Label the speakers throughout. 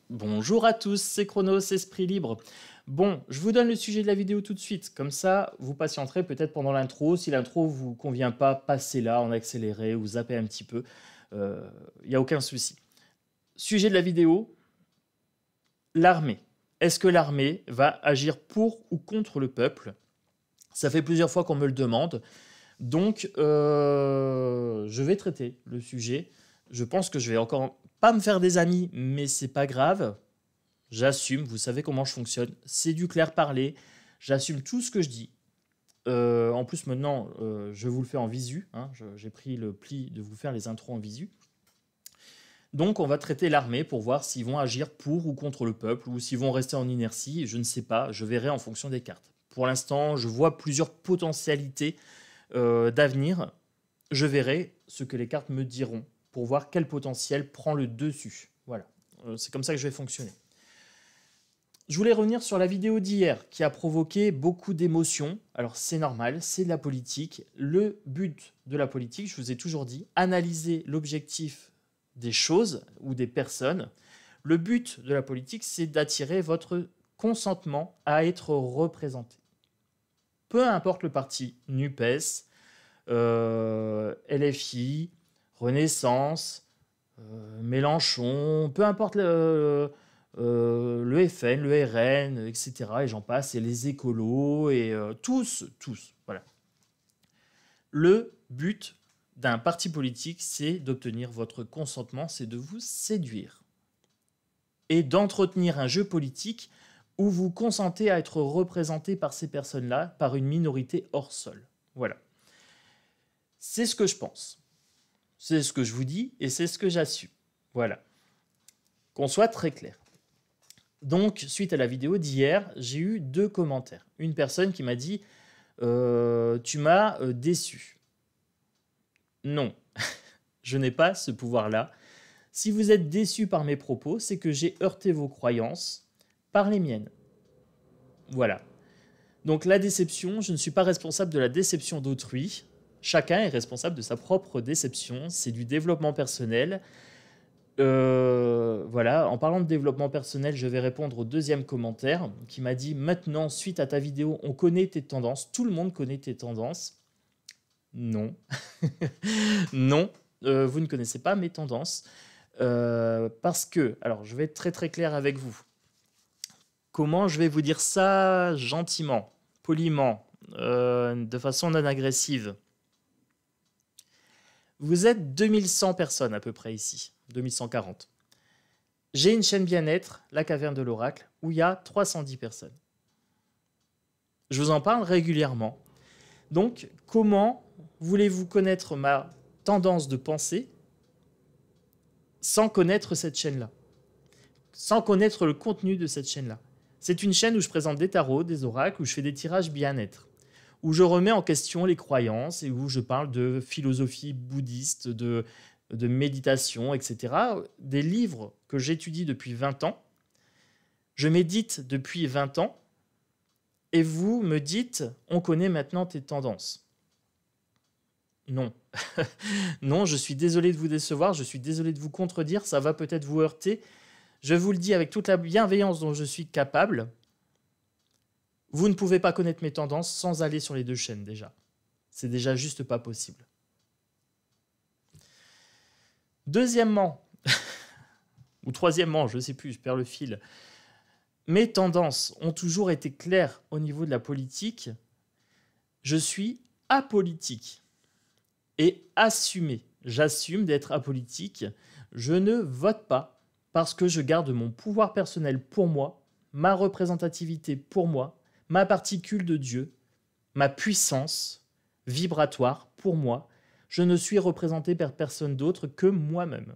Speaker 1: Bonjour à tous, c'est Chronos, Esprit Libre. Bon, je vous donne le sujet de la vidéo tout de suite, comme ça vous patienterez peut-être pendant l'intro. Si l'intro vous convient pas, passez là en accéléré ou zappez un petit peu, il n'y a aucun souci. Sujet de la vidéo, l'armée. Est-ce que l'armée va agir pour ou contre le peuple? Ça fait plusieurs fois qu'on me le demande, donc je vais traiter le sujet. Je pense que je vais encore pas me faire des amis, mais c'est pas grave. J'assume, vous savez comment je fonctionne. C'est du clair parler. J'assume tout ce que je dis. En plus, maintenant, je vous le fais en visu. Hein. J'ai pris le pli de vous faire les intros en visu. Donc, on va traiter l'armée pour voir s'ils vont agir pour ou contre le peuple ou s'ils vont rester en inertie. Je ne sais pas. Je verrai en fonction des cartes. Pour l'instant, je vois plusieurs potentialités d'avenir. Je verrai ce que les cartes me diront pour voir quel potentiel prend le dessus. Voilà. C'est comme ça que je vais fonctionner. Je voulais revenir sur la vidéo d'hier qui a provoqué beaucoup d'émotions. Alors c'est normal, c'est de la politique. Le but de la politique, je vous ai toujours dit, analyser l'objectif des choses ou des personnes. Le but de la politique, c'est d'attirer votre consentement à être représenté. Peu importe le parti, NUPES, LFI, Renaissance, Mélenchon, peu importe le FN, le RN, etc. Et j'en passe, et les écolos, et tous, voilà. Le but d'un parti politique, c'est d'obtenir votre consentement, c'est de vous séduire. Et d'entretenir un jeu politique où vous consentez à être représenté par ces personnes-là, par une minorité hors sol. Voilà. C'est ce que je pense. C'est ce que je vous dis, et c'est ce que j'assume. Voilà. Qu'on soit très clair. Donc, suite à la vidéo d'hier, j'ai eu 2 commentaires. Une personne qui m'a dit tu m'as déçu. Non, je n'ai pas ce pouvoir-là. Si vous êtes déçu par mes propos, c'est que j'ai heurté vos croyances par les miennes. Voilà. Donc la déception, je ne suis pas responsable de la déception d'autrui. Chacun est responsable de sa propre déception. C'est du développement personnel. Voilà, en parlant de développement personnel, je vais répondre au 2e commentaire qui m'a dit « Maintenant, suite à ta vidéo, on connaît tes tendances. Tout le monde connaît tes tendances. » Non. Non, vous ne connaissez pas mes tendances. Parce que, alors je vais être très très clair avec vous. Comment je vais vous dire ça gentiment, poliment, de façon non agressive? Vous êtes 2100 personnes à peu près ici, 2140. J'ai une chaîne bien-être, la Caverne de l'Oracle, où il y a 310 personnes. Je vous en parle régulièrement. Donc, comment voulez-vous connaître ma tendance de pensée sans connaître cette chaîne-là? Sans connaître le contenu de cette chaîne-là. C'est une chaîne où je présente des tarots, des oracles, où je fais des tirages bien-être, où je remets en question les croyances et où je parle de philosophie bouddhiste, de méditation, etc. Des livres que j'étudie depuis 20 ans. Je médite depuis 20 ans et vous me dites « on connaît maintenant tes tendances ». Non. Non, je suis désolé de vous décevoir, je suis désolé de vous contredire, ça va peut-être vous heurter. Je vous le dis avec toute la bienveillance dont je suis capable. Vous ne pouvez pas connaître mes tendances sans aller sur les 2 chaînes déjà. C'est déjà juste pas possible. Deuxièmement, ou troisièmement, je ne sais plus, je perds le fil. Mes tendances ont toujours été claires au niveau de la politique. Je suis apolitique et assumé. J'assume d'être apolitique. Je ne vote pas parce que je garde mon pouvoir personnel pour moi, ma représentativité pour moi, ma particule de Dieu, ma puissance vibratoire pour moi. Je ne suis représenté par personne d'autre que moi-même.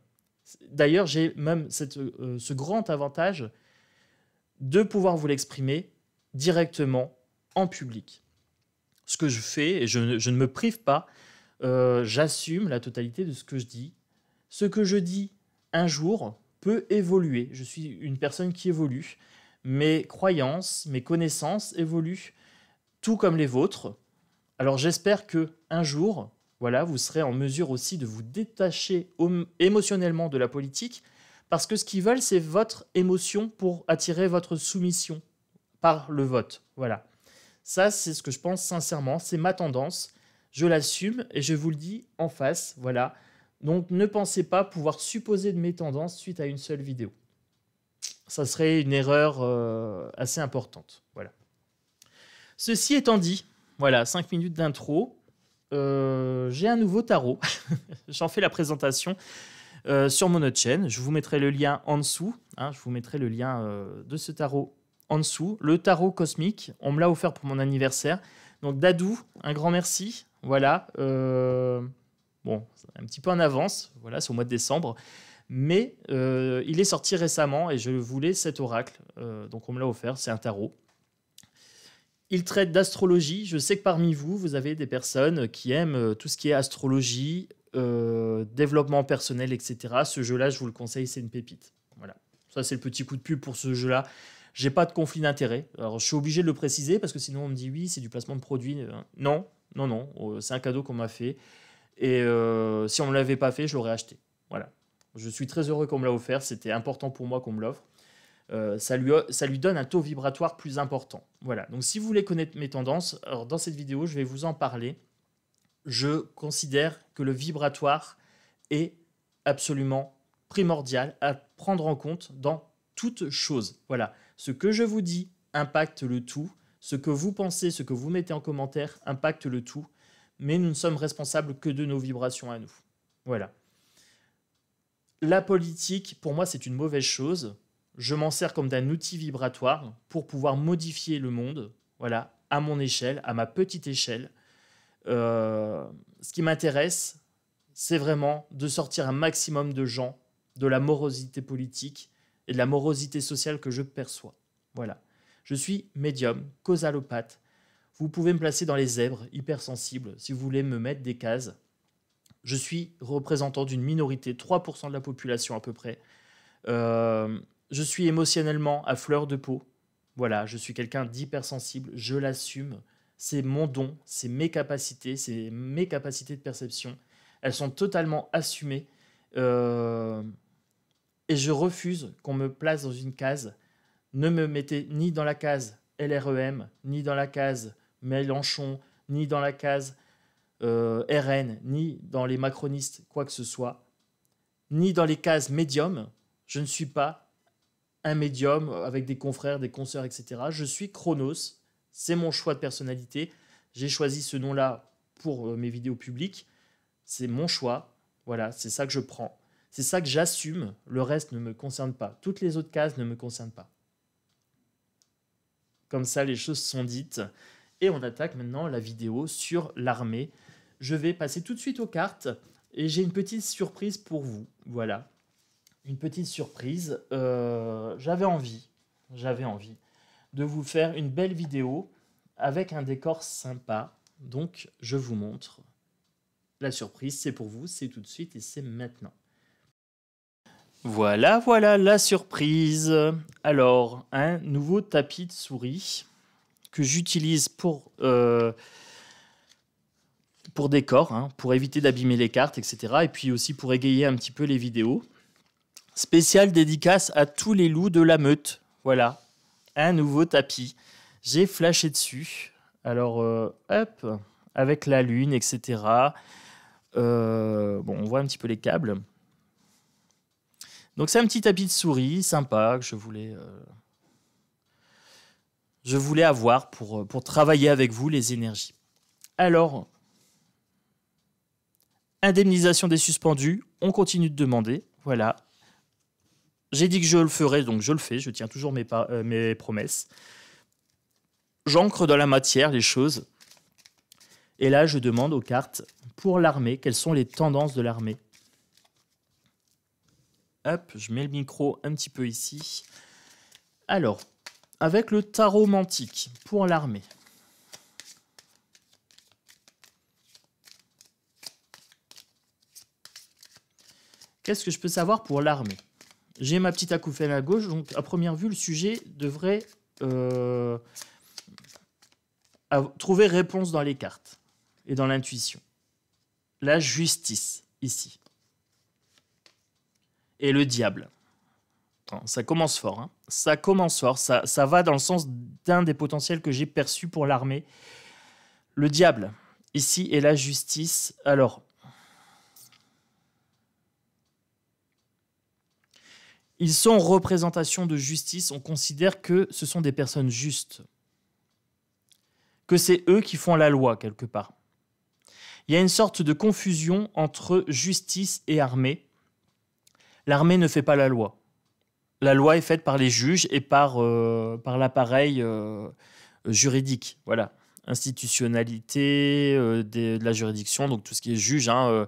Speaker 1: D'ailleurs, j'ai même ce grand avantage de pouvoir vous l'exprimer directement en public. Ce que je fais, et je ne me prive pas, j'assume la totalité de ce que je dis. Ce que je dis un jour peut évoluer. Je suis une personne qui évolue. Mes croyances, mes connaissances évoluent, tout comme les vôtres. Alors j'espère qu'un jour, voilà, vous serez en mesure aussi de vous détacher émotionnellement de la politique, Parce que ce qu'ils veulent, c'est votre émotion pour attirer votre soumission par le vote. Voilà. Ça, c'est ce que je pense sincèrement. C'est ma tendance. Je l'assume et je vous le dis en face. Voilà. Donc, ne pensez pas pouvoir supposer de mes tendances suite à une seule vidéo. Ça serait une erreur assez importante. Voilà. Ceci étant dit, voilà, 5 minutes d'intro. J'ai un nouveau tarot. J'en fais la présentation sur mon autre chaîne. Je vous mettrai le lien en dessous. Hein, je vous mettrai le lien de ce tarot en dessous. Le tarot cosmique, on me l'a offert pour mon anniversaire. Donc Dadou, un grand merci. Voilà. Bon, un petit peu en avance. Voilà, c'est au mois de décembre. Mais il est sorti récemment et je voulais cet oracle. Donc on me l'a offert, c'est un tarot. Il traite d'astrologie. Je sais que parmi vous, vous avez des personnes qui aiment tout ce qui est astrologie, développement personnel, etc. Ce jeu-là, je vous le conseille, c'est une pépite. Voilà. Ça, c'est le petit coup de pub pour ce jeu-là. J'ai pas de conflit d'intérêt. Alors, je suis obligé de le préciser parce que sinon, on me dit oui, c'est du placement de produit. Non, non, non. C'est un cadeau qu'on m'a fait. Et si on ne me l'avait pas fait, je l'aurais acheté. Voilà. Je suis très heureux qu'on me l'a offert. C'était important pour moi qu'on me l'offre. Ça lui donne un taux vibratoire plus important. Voilà. Donc, si vous voulez connaître mes tendances, alors dans cette vidéo, je vais vous en parler. Je considère que le vibratoire est absolument primordial à prendre en compte dans toute chose. Voilà. Ce que je vous dis impacte le tout. Ce que vous pensez, ce que vous mettez en commentaire impacte le tout. Mais nous ne sommes responsables que de nos vibrations à nous. Voilà. La politique, pour moi, c'est une mauvaise chose. Je m'en sers comme d'un outil vibratoire pour pouvoir modifier le monde, voilà, à mon échelle, à ma petite échelle. Ce qui m'intéresse, c'est vraiment de sortir un maximum de gens de la morosité politique et de la morosité sociale que je perçois. Voilà. Je suis médium, causalopathe. Vous pouvez me placer dans les zèbres, hypersensibles, si vous voulez me mettre des cases. Je suis représentant d'une minorité, 3% de la population à peu près. Je suis émotionnellement à fleur de peau. Voilà, je suis quelqu'un d'hypersensible, je l'assume. C'est mon don, c'est mes capacités de perception. Elles sont totalement assumées. Et je refuse qu'on me place dans une case. Ne me mettez ni dans la case LREM, ni dans la case Mélenchon, ni dans la case RN, ni dans les macronistes, quoi que ce soit, ni dans les cases médium. Je ne suis pas un médium avec des confrères, des consoeurs, etc. Je suis Chronos. C'est mon choix de personnalité. J'ai choisi ce nom-là pour mes vidéos publiques. C'est mon choix. Voilà, c'est ça que je prends. C'est ça que j'assume. Le reste ne me concerne pas. Toutes les autres cases ne me concernent pas. Comme ça, les choses sont dites. Et on attaque maintenant la vidéo sur l'armée. Je vais passer tout de suite aux cartes. Et j'ai une petite surprise pour vous. Voilà. Une petite surprise. J'avais envie de vous faire une belle vidéo avec un décor sympa. Donc, je vous montre. La surprise, c'est pour vous, c'est tout de suite et c'est maintenant. Voilà la surprise. Alors, un nouveau tapis de souris que j'utilise pour décor, hein, pour éviter d'abîmer les cartes, etc. Et puis aussi pour égayer un petit peu les vidéos. Spécial dédicace à tous les loups de la meute. Voilà, un nouveau tapis. J'ai flashé dessus. Alors, hop, avec la lune, etc. Bon, on voit un petit peu les câbles. Donc, c'est un petit tapis de souris sympa que je voulais avoir pour travailler avec vous les énergies. Alors, indemnisation des suspendus, on continue de demander. Voilà. J'ai dit que je le ferais, donc je le fais. Je tiens toujours mes promesses. J'ancre dans la matière les choses. Et là, je demande aux cartes pour l'armée, quelles sont les tendances de l'armée. Hop, je mets le micro un petit peu ici. Alors, avec le tarot mantique pour l'armée. Qu'est-ce que je peux savoir pour l'armée? J'ai ma petite acouphène à gauche, donc à première vue, le sujet devrait trouver réponse dans les cartes et dans l'intuition. La justice, ici. Et le diable. Ça commence fort. Hein. Ça commence fort. Ça va dans le sens d'un des potentiels que j'ai perçus pour l'armée. Le diable, ici, est la justice. Alors, ils sont représentation de justice. On considère que ce sont des personnes justes. Que c'est eux qui font la loi, quelque part. Il y a une sorte de confusion entre justice et armée. L'armée ne fait pas la loi. La loi est faite par les juges et par l'appareil juridique. Voilà. Institutionnalité de la juridiction, donc tout ce qui est juge, hein,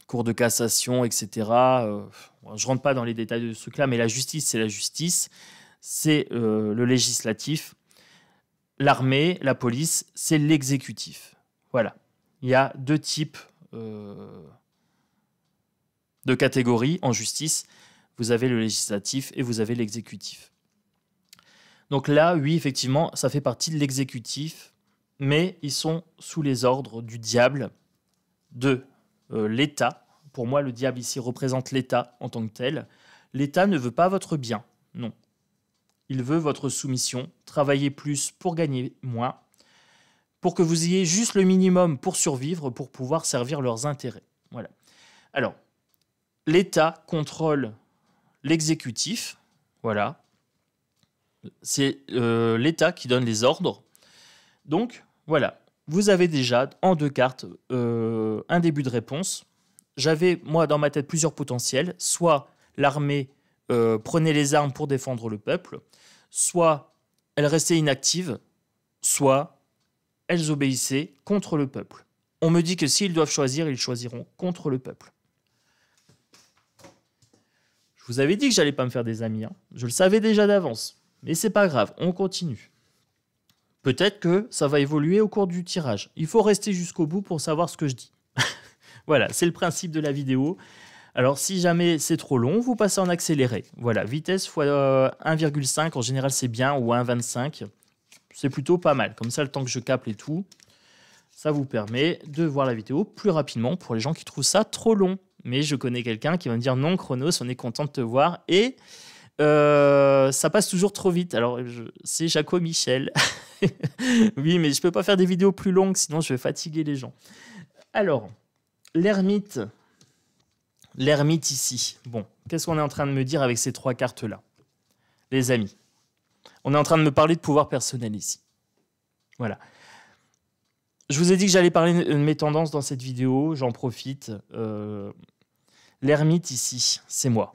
Speaker 1: cour de cassation, etc. Je ne rentre pas dans les détails de ce truc-là, mais la justice, c'est la justice. C'est le législatif. L'armée, la police, c'est l'exécutif. Voilà. Il y a deux types de catégories en justice. Vous avez le législatif et vous avez l'exécutif. Donc là, oui, effectivement, ça fait partie de l'exécutif, mais ils sont sous les ordres du diable, de l'État. Pour moi, le diable ici représente l'État en tant que tel. L'État ne veut pas votre bien, non. Il veut votre soumission, travailler plus pour gagner moins, pour que vous ayez juste le minimum pour survivre, pour pouvoir servir leurs intérêts. Voilà. Alors, l'État contrôle l'exécutif, voilà. C'est l'État qui donne les ordres. Donc, voilà. Vous avez déjà, en deux cartes, un début de réponse. J'avais, moi, dans ma tête, plusieurs potentiels. Soit l'armée prenait les armes pour défendre le peuple, soit elle restait inactive, soit elles obéissaient contre le peuple. On me dit que s'ils doivent choisir, ils choisiront contre le peuple. Je vous avais dit que j'allais pas me faire des amis. Hein. Je le savais déjà d'avance. Mais c'est pas grave, on continue. Peut-être que ça va évoluer au cours du tirage. Il faut rester jusqu'au bout pour savoir ce que je dis. Voilà, c'est le principe de la vidéo. Alors, si jamais c'est trop long, vous passez en accéléré. Voilà, vitesse x 1,5, en général, c'est bien, ou 1,25. C'est plutôt pas mal. Comme ça, le temps que je capte et tout, ça vous permet de voir la vidéo plus rapidement pour les gens qui trouvent ça trop long. Mais je connais quelqu'un qui va me dire « Non, Chronos, on est content de te voir. » Et ça passe toujours trop vite. Alors, c'est Jaco Michel. Oui, mais je peux pas faire des vidéos plus longues, sinon je vais fatiguer les gens. Alors, l'ermite. L'ermite ici. Bon, qu'est-ce qu'on est en train de me dire avec ces trois cartes-là? Les amis, on est en train de me parler de pouvoir personnel ici. Voilà. Je vous ai dit que j'allais parler de mes tendances dans cette vidéo, j'en profite. L'ermite ici, c'est moi.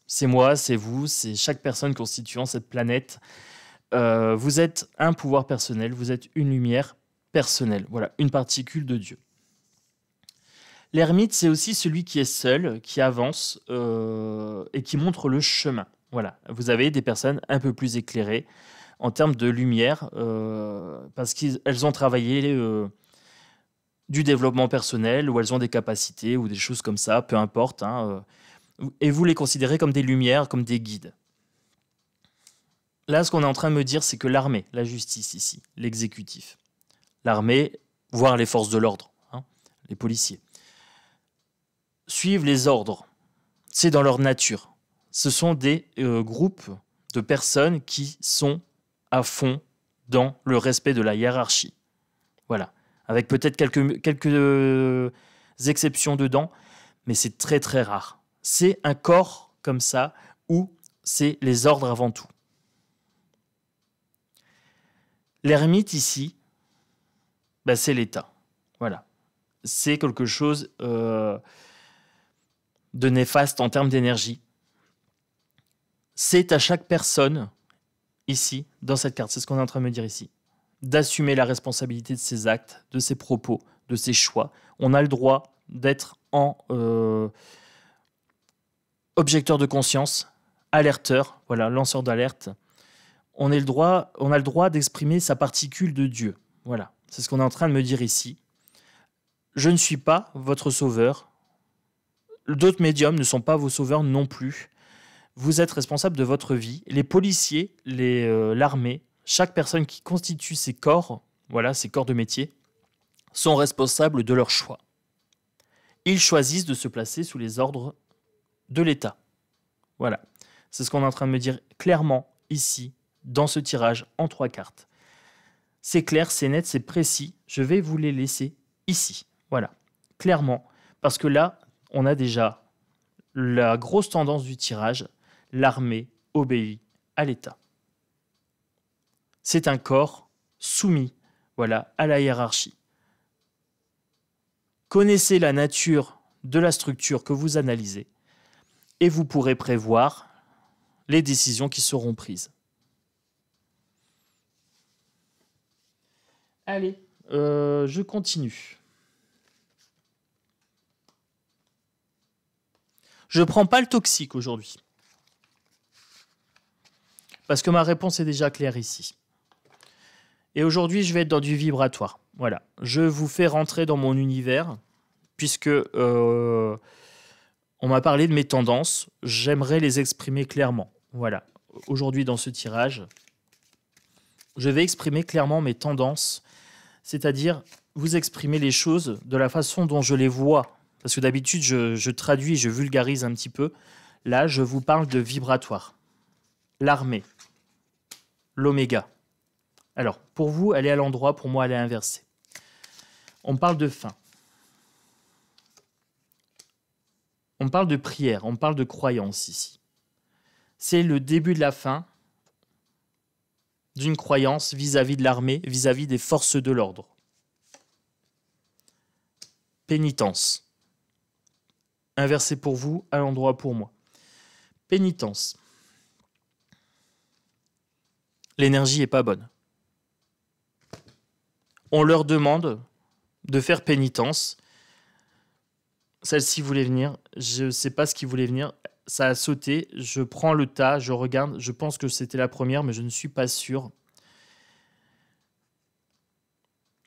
Speaker 1: C'est moi, c'est vous, c'est chaque personne constituant cette planète. Vous êtes un pouvoir personnel, vous êtes une lumière personnelle. Voilà, une particule de Dieu. L'ermite, c'est aussi celui qui est seul, qui avance et qui montre le chemin. Voilà, vous avez des personnes un peu plus éclairées en termes de lumière parce qu'elles ont travaillé du développement personnel ou elles ont des capacités ou des choses comme ça, peu importe. Hein, et vous les considérez comme des lumières, comme des guides. Là, ce qu'on est en train de me dire, c'est que l'armée, la justice ici, l'exécutif, l'armée, voire les forces de l'ordre, hein, les policiers, suivent les ordres. C'est dans leur nature. Ce sont des groupes de personnes qui sont à fond dans le respect de la hiérarchie. Voilà. Avec peut-être quelques exceptions dedans, mais c'est très très rare. C'est un corps comme ça où c'est les ordres avant tout. L'ermite ici, bah, c'est l'État. Voilà. C'est quelque chose de néfaste en termes d'énergie. C'est à chaque personne, ici, dans cette carte, c'est ce qu'on est en train de me dire ici, d'assumer la responsabilité de ses actes, de ses propos, de ses choix. On a le droit d'être en objecteur de conscience, alerteur, voilà, lanceur d'alerte. On a le droit d'exprimer sa particule de Dieu. Voilà, c'est ce qu'on est en train de me dire ici. Je ne suis pas votre sauveur. D'autres médiums ne sont pas vos sauveurs non plus. Vous êtes responsable de votre vie. Les policiers, l'armée, chaque personne qui constitue ces corps, voilà, ces corps de métier, sont responsables de leur choix. Ils choisissent de se placer sous les ordres de l'État. Voilà. C'est ce qu'on est en train de me dire clairement ici, dans ce tirage en 3 cartes. C'est clair, c'est net, c'est précis. Je vais vous les laisser ici. Voilà. Clairement. Parce que là, on a déjà la grosse tendance du tirage. L'armée obéit à l'État. C'est un corps soumis, voilà, à la hiérarchie. Connaissez la nature de la structure que vous analysez et vous pourrez prévoir les décisions qui seront prises. Allez, je continue. Je ne prends pas le toxique aujourd'hui. Parce que ma réponse est déjà claire ici. Et aujourd'hui, je vais être dans du vibratoire. Voilà. Je vous fais rentrer dans mon univers, puisque on m'a parlé de mes tendances. J'aimerais les exprimer clairement. Voilà. Aujourd'hui, dans ce tirage, je vais exprimer clairement mes tendances, c'est-à-dire vous exprimer les choses de la façon dont je les vois. Parce que d'habitude, je traduis, je vulgarise un petit peu. Là, je vous parle de vibratoire. L'armée. L'oméga. Alors, pour vous, elle est à l'endroit, pour moi, elle est inversée. On parle de fin. On parle de prière, on parle de croyance ici. C'est le début de la fin d'une croyance vis-à-vis de l'armée, vis-à-vis des forces de l'ordre. Pénitence. Inversé pour vous, à l'endroit pour moi. Pénitence. L'énergie n'est pas bonne. On leur demande de faire pénitence. Celle-ci voulait venir. Je ne sais pas ce qui voulait venir. Ça a sauté. Je prends le tas, je regarde. Je pense que c'était la première, mais je ne suis pas sûr.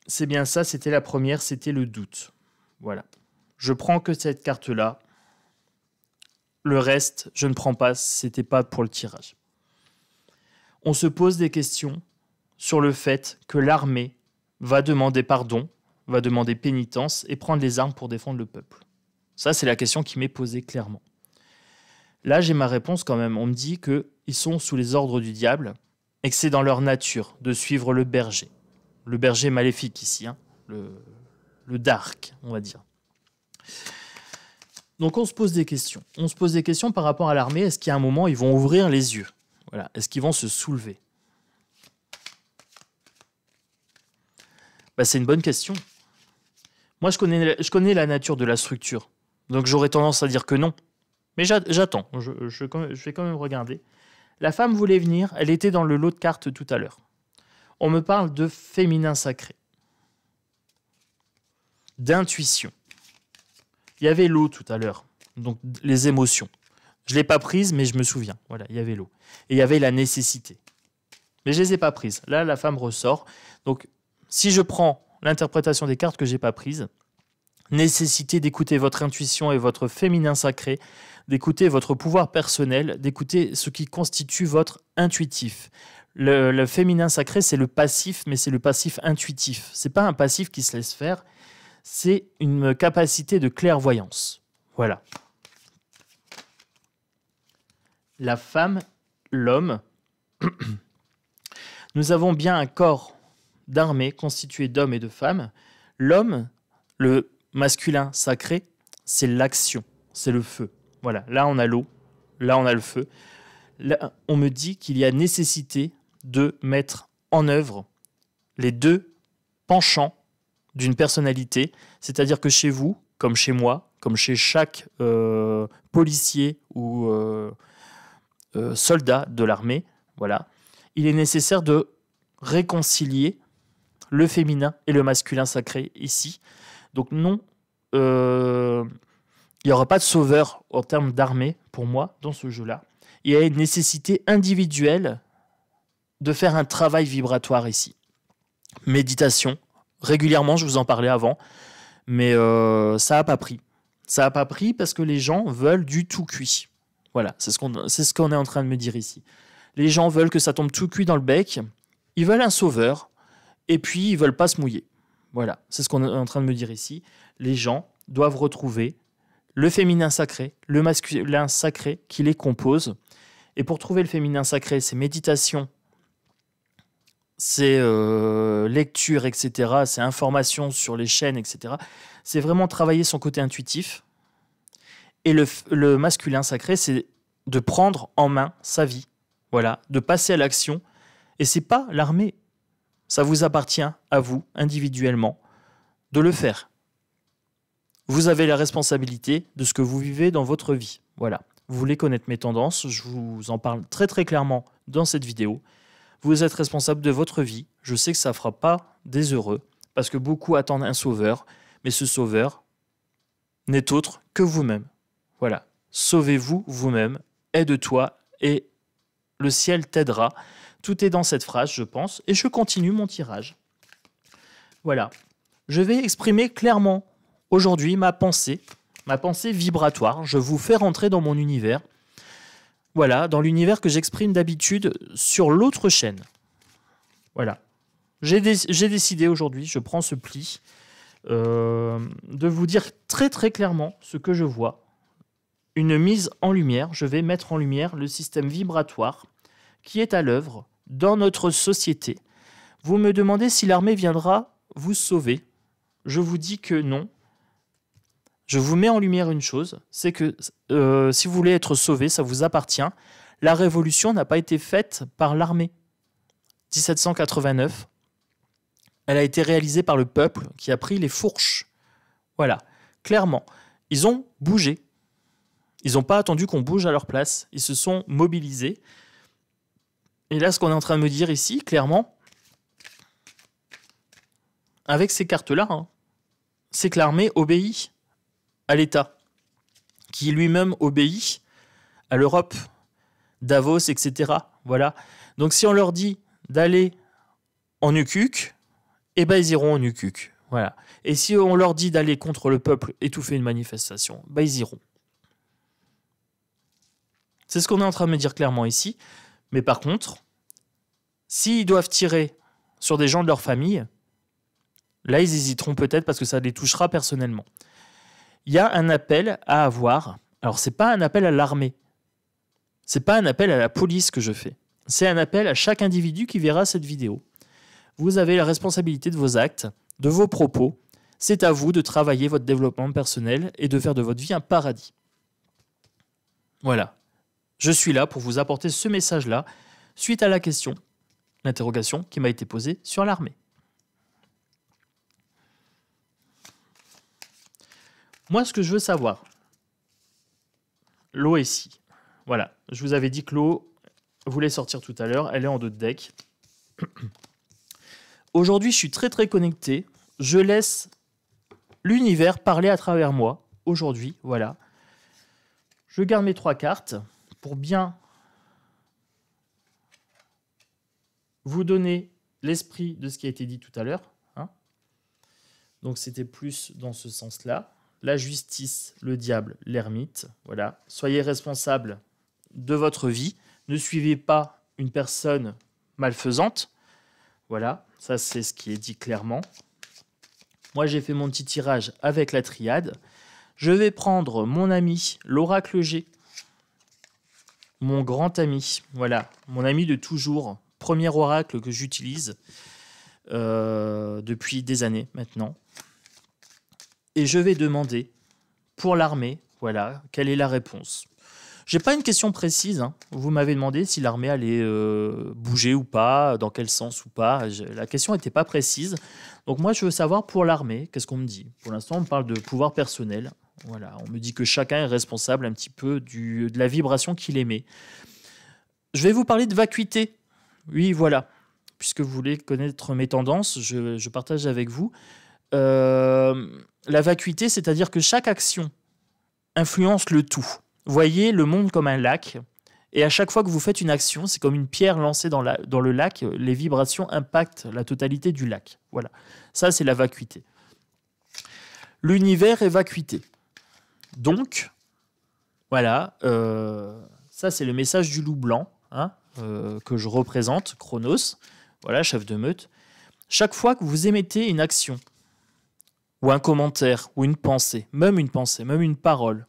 Speaker 1: C'est bien ça, c'était la première, c'était le doute. Voilà. Je prends que cette carte-là. Le reste, je ne prends pas. C'était pas pour le tirage. On se pose des questions sur le fait que l'armée va demander pardon, va demander pénitence et prendre les armes pour défendre le peuple. Ça, c'est la question qui m'est posée clairement. Là, j'ai ma réponse quand même. On me dit qu'ils sont sous les ordres du diable et que c'est dans leur nature de suivre le berger. Le berger maléfique ici, hein, le dark, on va dire. Donc on se pose des questions. On se pose des questions par rapport à l'armée. Est-ce qu'à un moment, ils vont ouvrir les yeux? Voilà. Est-ce qu'ils vont se soulever? C'est une bonne question. Moi, je connais la nature de la structure. Donc, j'aurais tendance à dire que non. Mais j'attends. Je vais quand même regarder. La femme voulait venir. Elle était dans le lot de cartes tout à l'heure. On me parle de féminin sacré. D'intuition. Il y avait l'eau tout à l'heure. Donc, les émotions. Je ne l'ai pas prise, mais je me souviens. Voilà, il y avait l'eau. Et il y avait la nécessité. Mais je ne les ai pas prises. Là, la femme ressort. Donc, si je prends l'interprétation des cartes que je n'ai pas prises, nécessité d'écouter votre intuition et votre féminin sacré, d'écouter votre pouvoir personnel, d'écouter ce qui constitue votre intuitif. Le féminin sacré, c'est le passif, mais c'est le passif intuitif. Ce n'est pas un passif qui se laisse faire, c'est une capacité de clairvoyance. Voilà. La femme, l'homme, nous avons bien un corps d'armée constitué d'hommes et de femmes. L'homme, le masculin sacré, c'est l'action, c'est le feu. Voilà, là on a l'eau, là on a le feu. Là, on me dit qu'il y a nécessité de mettre en œuvre les deux penchants d'une personnalité, c'est-à-dire que chez vous, comme chez moi, comme chez chaque policier ou soldat de l'armée, voilà, il est nécessaire de réconcilier le féminin et le masculin sacré ici. Donc non, il n'y aura pas de sauveur en termes d'armée pour moi dans ce jeu-là. Il y a une nécessité individuelle de faire un travail vibratoire ici. Méditation, régulièrement, je vous en parlais avant, mais ça n'a pas pris. Ça n'a pas pris parce que les gens veulent du tout cuit. Voilà, c'est ce qu'on est en train de me dire ici. Les gens veulent que ça tombe tout cuit dans le bec, ils veulent un sauveur, et puis ils ne veulent pas se mouiller. Voilà, c'est ce qu'on est en train de me dire ici. Les gens doivent retrouver le féminin sacré, le masculin sacré qui les compose. Et pour trouver le féminin sacré, c'est méditation, c'est lecture, etc., c'est information sur les chaînes, etc. C'est vraiment travailler son côté intuitif. Et le masculin sacré, c'est de prendre en main sa vie, voilà, de passer à l'action. Et c'est pas l'armée, ça vous appartient à vous, individuellement, de le faire. Vous avez la responsabilité de ce que vous vivez dans votre vie, voilà. Vous voulez connaître mes tendances, je vous en parle très très clairement dans cette vidéo. Vous êtes responsable de votre vie. Je sais que ça ne fera pas des heureux, parce que beaucoup attendent un sauveur, mais ce sauveur n'est autre que vous-même. Voilà. Sauvez-vous vous-même, aide-toi et le ciel t'aidera. Tout est dans cette phrase, je pense, et je continue mon tirage. Voilà. Je vais exprimer clairement aujourd'hui ma pensée vibratoire. Je vous fais rentrer dans mon univers. Voilà, dans l'univers que j'exprime d'habitude sur l'autre chaîne. Voilà. J'ai décidé aujourd'hui, je prends ce pli, de vous dire très très clairement ce que je vois. Une mise en lumière, je vais mettre en lumière le système vibratoire qui est à l'œuvre dans notre société. Vous me demandez si l'armée viendra vous sauver. Je vous dis que non. Je vous mets en lumière une chose, c'est que si vous voulez être sauvé, ça vous appartient. La révolution n'a pas été faite par l'armée. 1789, elle a été réalisée par le peuple qui a pris les fourches. Voilà, clairement. Ils ont bougé. Ils n'ont pas attendu qu'on bouge à leur place. Ils se sont mobilisés. Et là, ce qu'on est en train de me dire ici, clairement, avec ces cartes-là, hein, c'est que l'armée obéit à l'État, qui lui-même obéit à l'Europe, Davos, etc. Voilà. Donc si on leur dit d'aller en Ukuk, eh ben ils iront en Ukuk. Voilà. Et si on leur dit d'aller contre le peuple, étouffer une manifestation, ben ils iront. C'est ce qu'on est en train de me dire clairement ici. Mais par contre, s'ils doivent tirer sur des gens de leur famille, là ils hésiteront peut-être parce que ça les touchera personnellement. Il y a un appel à avoir. Alors, ce n'est pas un appel à l'armée. Ce n'est pas un appel à la police que je fais. C'est un appel à chaque individu qui verra cette vidéo. Vous avez la responsabilité de vos actes, de vos propos. C'est à vous de travailler votre développement personnel et de faire de votre vie un paradis. Voilà. Je suis là pour vous apporter ce message-là suite à la question, l'interrogation qui m'a été posée sur l'armée. Moi, ce que je veux savoir, l'eau est ici. Voilà, je vous avais dit que l'eau voulait sortir tout à l'heure, elle est en dos de deck. Aujourd'hui, je suis très très connecté. Je laisse l'univers parler à travers moi. Aujourd'hui, voilà. Je garde mes 3 cartes pour bien vous donner l'esprit de ce qui a été dit tout à l'heure. Hein. Donc, c'était plus dans ce sens-là. La justice, le diable, l'ermite. Voilà. Soyez responsable de votre vie. Ne suivez pas une personne malfaisante. Voilà, ça c'est ce qui est dit clairement. Moi j'ai fait mon petit tirage avec la triade. Je vais prendre mon ami, l'oracle G. Mon grand ami, voilà, mon ami de toujours. Premier oracle que j'utilise depuis des années maintenant. Et je vais demander pour l'armée, voilà, quelle est la réponse. J'ai pas une question précise. Hein. Vous m'avez demandé si l'armée allait bouger ou pas, dans quel sens ou pas. La question n'était pas précise. Donc moi, je veux savoir pour l'armée, qu'est-ce qu'on me dit. Pour l'instant, on me parle de pouvoir personnel. Voilà, on me dit que chacun est responsable un petit peu de la vibration qu'il émet. Je vais vous parler de vacuité. Oui, voilà. Puisque vous voulez connaître mes tendances, je partage avec vous. La vacuité, c'est-à-dire que chaque action influence le tout. Voyez le monde comme un lac, et à chaque fois que vous faites une action, c'est comme une pierre lancée dans le lac, les vibrations impactent la totalité du lac. Voilà, ça c'est la vacuité. L'univers est vacuité. Donc, voilà, ça c'est le message du loup blanc, hein, que je représente, Chronos, voilà, chef de meute. Chaque fois que vous émettez une action, ou un commentaire, ou une pensée, même une parole,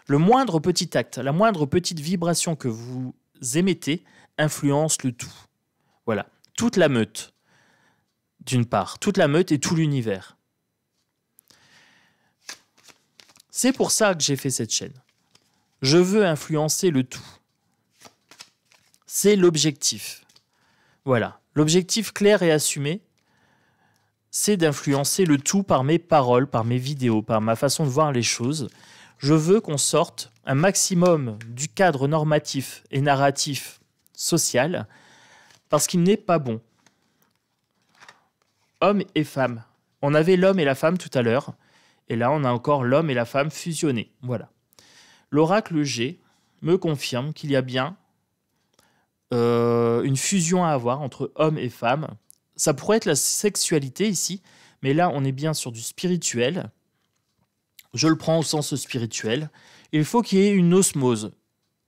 Speaker 1: le moindre petit acte, la moindre petite vibration que vous émettez influence le tout. Voilà, toute la meute, d'une part, toute la meute et tout l'univers. C'est pour ça que j'ai fait cette chaîne. Je veux influencer le tout. C'est l'objectif. Voilà, l'objectif clair et assumé, c'est d'influencer le tout par mes paroles, par mes vidéos, par ma façon de voir les choses. Je veux qu'on sorte un maximum du cadre normatif et narratif social parce qu'il n'est pas bon. Hommes et femmes. On avait l'homme et la femme tout à l'heure. Et là, on a encore l'homme et la femme fusionnés. Voilà. L'oracle G me confirme qu'il y a bien une fusion à avoir entre homme et femme. Ça pourrait être la sexualité ici, mais là, on est bien sur du spirituel. Je le prends au sens spirituel. Il faut qu'il y ait une osmose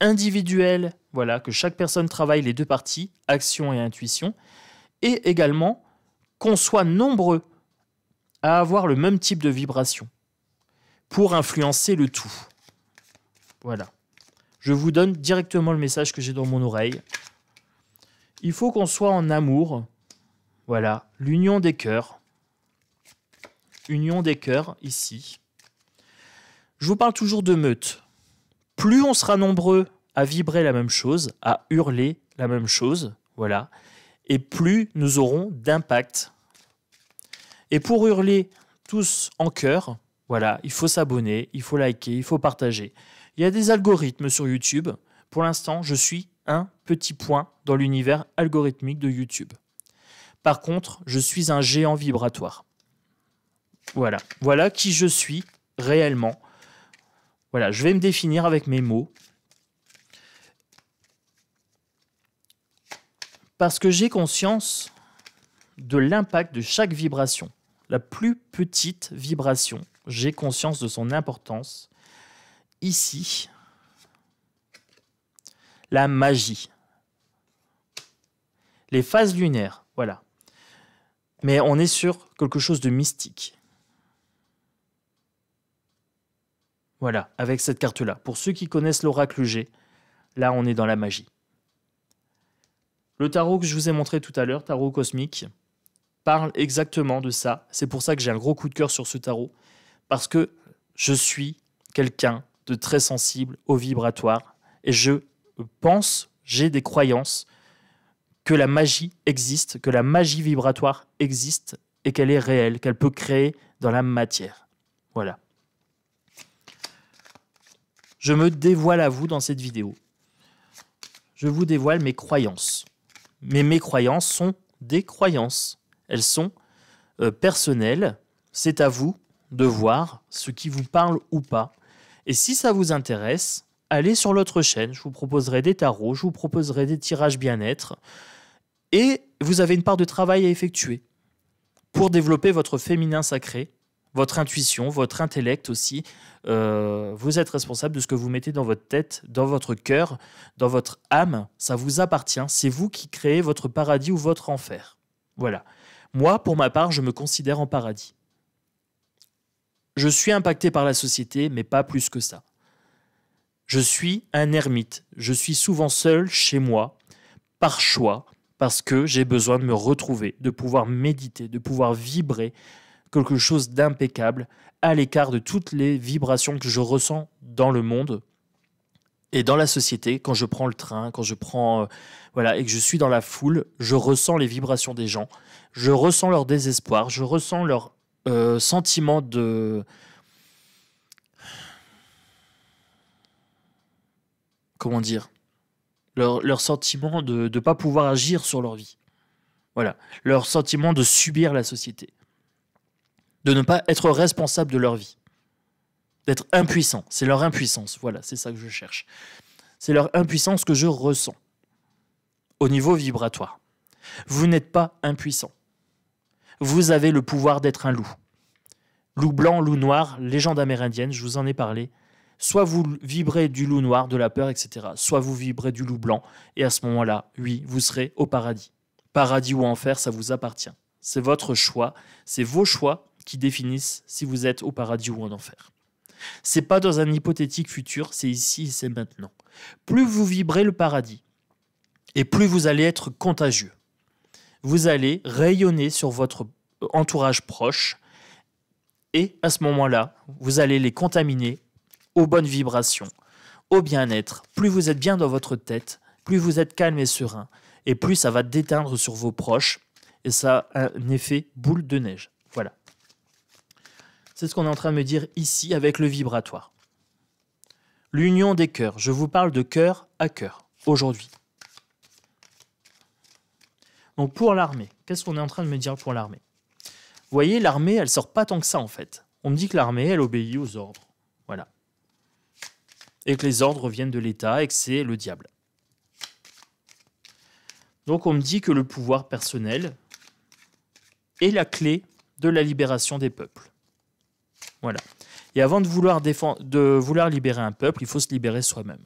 Speaker 1: individuelle, voilà, que chaque personne travaille les deux parties, action et intuition, et également qu'on soit nombreux à avoir le même type de vibration pour influencer le tout. Voilà. Je vous donne directement le message que j'ai dans mon oreille. Il faut qu'on soit en amour. Voilà, l'union des cœurs. Union des cœurs, ici. Je vous parle toujours de meute. Plus on sera nombreux à vibrer la même chose, à hurler la même chose, voilà, et plus nous aurons d'impact. Et pour hurler tous en chœur, voilà, il faut s'abonner, il faut liker, il faut partager. Il y a des algorithmes sur YouTube. Pour l'instant, je suis un petit point dans l'univers algorithmique de YouTube. Par contre, je suis un géant vibratoire. Voilà, voilà qui je suis réellement. Voilà, je vais me définir avec mes mots. Parce que j'ai conscience de l'impact de chaque vibration. La plus petite vibration, j'ai conscience de son importance. Ici, la magie. Les phases lunaires, voilà. Mais on est sur quelque chose de mystique. Voilà, avec cette carte-là. Pour ceux qui connaissent l'oracle G, là, on est dans la magie. Le tarot que je vous ai montré tout à l'heure, tarot cosmique, parle exactement de ça. C'est pour ça que j'ai un gros coup de cœur sur ce tarot, parce que je suis quelqu'un de très sensible au vibratoire et je pense, j'ai des croyances que la magie existe, que la magie vibratoire existe et qu'elle est réelle, qu'elle peut créer dans la matière. Voilà. Je me dévoile à vous dans cette vidéo. Je vous dévoile mes croyances. Mais mes croyances sont des croyances. Elles sont personnelles. C'est à vous de voir ce qui vous parle ou pas. Et si ça vous intéresse, allez sur l'autre chaîne. Je vous proposerai des tarots, je vous proposerai des tirages bien-être. Et vous avez une part de travail à effectuer pour développer votre féminin sacré, votre intuition, votre intellect aussi. Vous êtes responsable de ce que vous mettez dans votre tête, dans votre cœur, dans votre âme. Ça vous appartient. C'est vous qui créez votre paradis ou votre enfer. Voilà. Moi, pour ma part, je me considère en paradis. Je suis impacté par la société, mais pas plus que ça. Je suis un ermite. Je suis souvent seul chez moi, par choix, parce que j'ai besoin de me retrouver, de pouvoir méditer, de pouvoir vibrer quelque chose d'impeccable, à l'écart de toutes les vibrations que je ressens dans le monde et dans la société. Quand je prends le train, quand je prends voilà, et que je suis dans la foule, je ressens les vibrations des gens, je ressens leur désespoir, je ressens leur sentiment de... Comment dire, leur sentiment de ne pas pouvoir agir sur leur vie. Voilà, leur sentiment de subir la société. De ne pas être responsable de leur vie. D'être impuissant. C'est leur impuissance. Voilà, c'est ça que je cherche. C'est leur impuissance que je ressens. Au niveau vibratoire. Vous n'êtes pas impuissant. Vous avez le pouvoir d'être un loup. Loup blanc, loup noir, légende amérindienne, je vous en ai parlé. Soit vous vibrez du loup noir, de la peur, etc. Soit vous vibrez du loup blanc. Et à ce moment-là, oui, vous serez au paradis. Paradis ou enfer, ça vous appartient. C'est votre choix. C'est vos choix qui définissent si vous êtes au paradis ou en enfer. C'est pas dans un hypothétique futur, c'est ici et c'est maintenant. Plus vous vibrez le paradis, et plus vous allez être contagieux. Vous allez rayonner sur votre entourage proche, et à ce moment-là, vous allez les contaminer aux bonnes vibrations, au bien-être. Plus vous êtes bien dans votre tête, plus vous êtes calme et serein, et plus ça va déteindre sur vos proches, et ça a un effet boule de neige. Voilà. C'est ce qu'on est en train de me dire ici avec le vibratoire. L'union des cœurs. Je vous parle de cœur à cœur, aujourd'hui. Donc pour l'armée, qu'est-ce qu'on est en train de me dire pour l'armée? Vous voyez, l'armée, elle sort pas tant que ça en fait. On me dit que l'armée, elle obéit aux ordres. Voilà. Et que les ordres viennent de l'État et que c'est le diable. Donc on me dit que le pouvoir personnel est la clé de la libération des peuples. Voilà. Et avant de vouloir libérer un peuple, il faut se libérer soi-même.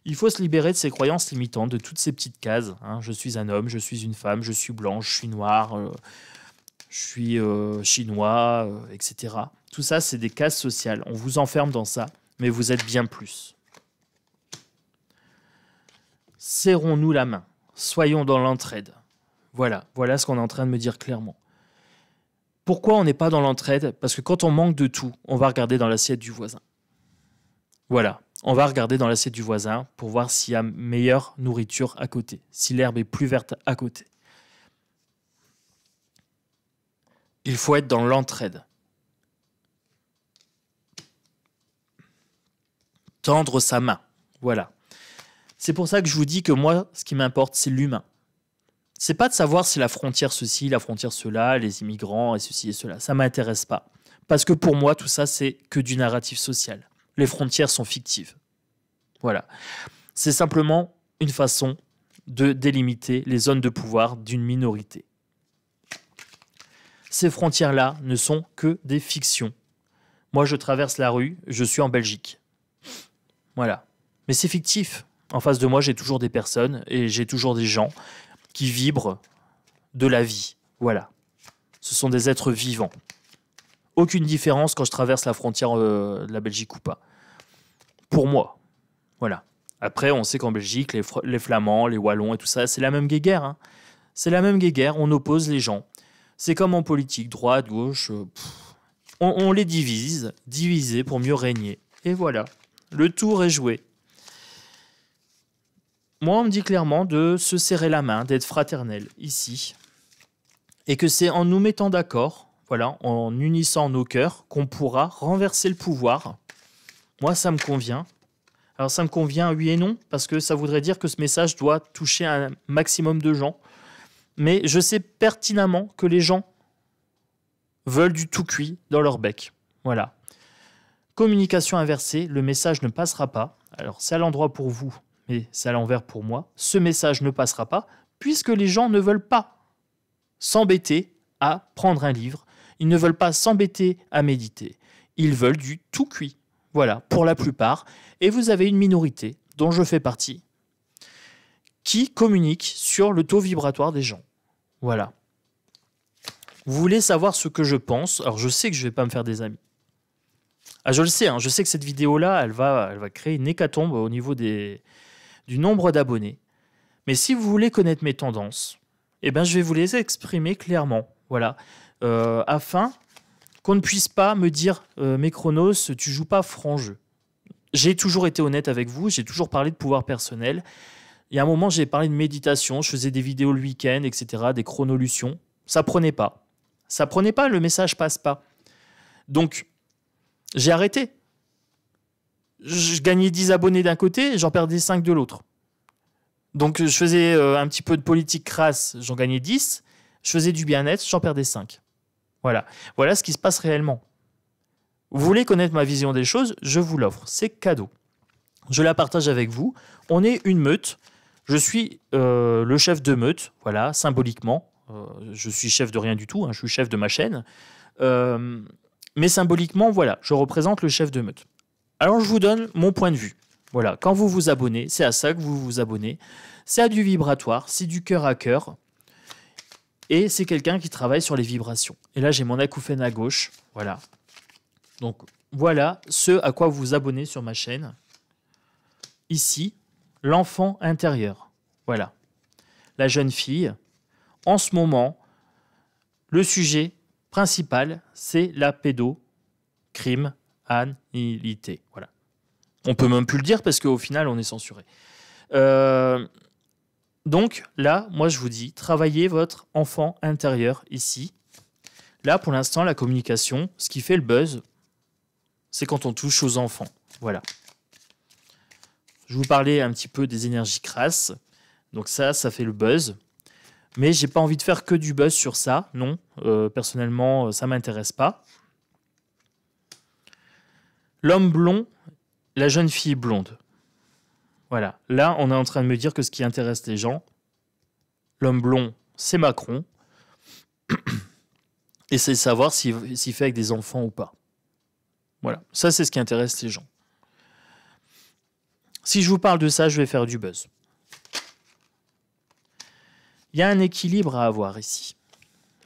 Speaker 1: Il faut se libérer de ses croyances limitantes, de toutes ces petites cases. Hein. Je suis un homme, je suis une femme, je suis blanc, je suis noir, je suis chinois, etc. Tout ça, c'est des cases sociales. On vous enferme dans ça, mais vous êtes bien plus. Serrons-nous la main. Soyons dans l'entraide. Voilà ce qu'on est en train de me dire clairement. Pourquoi on n'est pas dans l'entraide? Parce que quand on manque de tout, on va regarder dans l'assiette du voisin. Voilà, on va regarder dans l'assiette du voisin pour voir s'il y a meilleure nourriture à côté, si l'herbe est plus verte à côté. Il faut être dans l'entraide. Tendre sa main, voilà. C'est pour ça que je vous dis que moi, ce qui m'importe, c'est l'humain. C'est pas de savoir si la frontière ceci, la frontière cela, les immigrants et ceci et cela. Ça m'intéresse pas. Parce que pour moi, tout ça, c'est que du narratif social. Les frontières sont fictives. Voilà. C'est simplement une façon de délimiter les zones de pouvoir d'une minorité. Ces frontières-là ne sont que des fictions. Moi, je traverse la rue, je suis en Belgique. Voilà. Mais c'est fictif. En face de moi, j'ai toujours des personnes et j'ai toujours des gens qui vibrent de la vie. Voilà. Ce sont des êtres vivants. Aucune différence quand je traverse la frontière de la Belgique ou pas. Pour moi. Voilà. Après, on sait qu'en Belgique, les Flamands, les Wallons et tout ça, c'est la même guéguerre. Hein. C'est la même guéguerre, on oppose les gens. C'est comme en politique, droite, gauche. On les divise, diviser pour mieux régner. Et voilà. Le tour est joué. Moi, on me dit clairement de se serrer la main, d'être fraternel ici. Et que c'est en nous mettant d'accord, voilà, en unissant nos cœurs, qu'on pourra renverser le pouvoir. Moi, ça me convient. Alors, ça me convient, oui et non, parce que ça voudrait dire que ce message doit toucher un maximum de gens. Mais je sais pertinemment que les gens veulent du tout cuit dans leur bec. Voilà. Communication inversée, le message ne passera pas. Alors, c'est à l'endroit pour vous, mais c'est à l'envers pour moi. Ce message ne passera pas, puisque les gens ne veulent pas s'embêter à prendre un livre. Ils ne veulent pas s'embêter à méditer. Ils veulent du tout cuit. Voilà, pour la plupart. Et vous avez une minorité, dont je fais partie, qui communique sur le taux vibratoire des gens. Voilà. Vous voulez savoir ce que je pense? Alors, je sais que je ne vais pas me faire des amis. Ah, je le sais, hein, je sais que cette vidéo-là, elle va créer une hécatombe au niveau du nombre d'abonnés. Mais si vous voulez connaître mes tendances, eh ben, je vais vous les exprimer clairement. Voilà. Afin qu'on ne puisse pas me dire mais Chronos, tu joues pas franc jeu. J'ai toujours été honnête avec vous, j'ai toujours parlé de pouvoir personnel. Il y a un moment, j'ai parlé de méditation, je faisais des vidéos le week-end, etc., des chronolutions. Ça prenait pas. Ça prenait pas, le message passe pas. Donc, j'ai arrêté. Je gagnais 10 abonnés d'un côté, j'en perdais 5 de l'autre. Donc, je faisais un petit peu de politique crasse, j'en gagnais 10. Je faisais du bien-être, j'en perdais 5. Voilà. Voilà ce qui se passe réellement. Vous voulez connaître ma vision des choses, je vous l'offre. C'est cadeau. Je la partage avec vous. On est une meute. Je suis le chef de meute, voilà, symboliquement. Je suis chef de rien du tout, hein, je suis chef de ma chaîne. Mais symboliquement, voilà, je représente le chef de meute. Alors, je vous donne mon point de vue. Voilà, quand vous vous abonnez, c'est à ça que vous vous abonnez. C'est à du vibratoire, c'est du cœur à cœur. Et c'est quelqu'un qui travaille sur les vibrations. Et là, j'ai mon acouphène à gauche. Voilà. Donc, voilà ce à quoi vous vous abonnez sur ma chaîne. Ici, l'enfant intérieur. Voilà. La jeune fille. En ce moment, le sujet principal, c'est la pédocriminalité. Voilà. On peut même plus le dire parce qu'au final, on est censuré. Donc là, moi, je vous dis, travaillez votre enfant intérieur ici. Là, pour l'instant, la communication, ce qui fait le buzz, c'est quand on touche aux enfants. Voilà. Je vous parlais un petit peu des énergies crasses. Donc ça fait le buzz. Mais j'ai pas envie de faire que du buzz sur ça. Non, personnellement, ça m'intéresse pas. L'homme blond, la jeune fille blonde. Voilà. Là, on est en train de me dire que ce qui intéresse les gens, l'homme blond, c'est Macron. Et c'est savoir s'il fait avec des enfants ou pas. Voilà. Ça, c'est ce qui intéresse les gens. Si je vous parle de ça, je vais faire du buzz. Il y a un équilibre à avoir ici.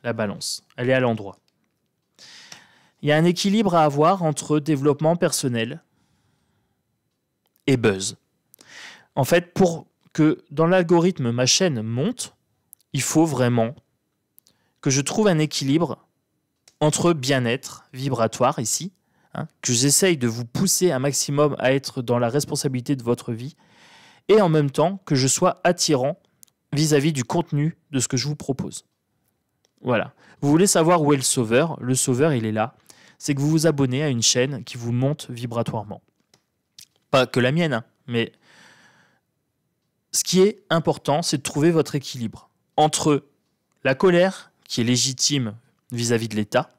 Speaker 1: La balance, elle est à l'endroit. Il y a un équilibre à avoir entre développement personnel et buzz. En fait, pour que dans l'algorithme ma chaîne monte, il faut vraiment que je trouve un équilibre entre bien-être vibratoire ici, que j'essaye de vous pousser un maximum à être dans la responsabilité de votre vie, et en même temps que je sois attirant vis-à-vis du contenu de ce que je vous propose. Voilà. Vous voulez savoir où est le sauveur? Le sauveur, il est là. C'est que vous vous abonnez à une chaîne qui vous monte vibratoirement. Pas que la mienne, mais ce qui est important, c'est de trouver votre équilibre entre la colère, qui est légitime vis-à-vis de l'État.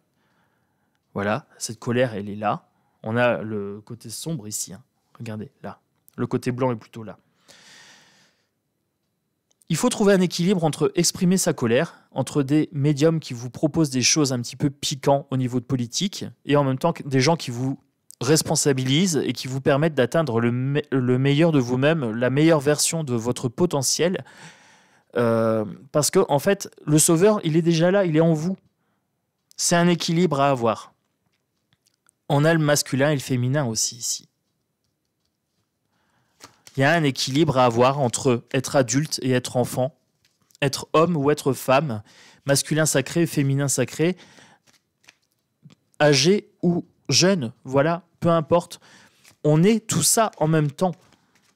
Speaker 1: Voilà, cette colère, elle est là. On a le côté sombre ici. Regardez, là. Le côté blanc est plutôt là. Il faut trouver un équilibre entre exprimer sa colère, entre des médiums qui vous proposent des choses un petit peu piquantes au niveau de politique, et en même temps des gens qui vous responsabilisent et qui vous permettent d'atteindre le meilleur de vous-même, la meilleure version de votre potentiel. Parce que, en fait, le sauveur, il est déjà là, il est en vous. C'est un équilibre à avoir. On a le masculin et le féminin aussi ici. Il y a un équilibre à avoir entre être adulte et être enfant, être homme ou être femme, masculin sacré, féminin sacré, âgé ou jeune, voilà, peu importe. On est tout ça en même temps.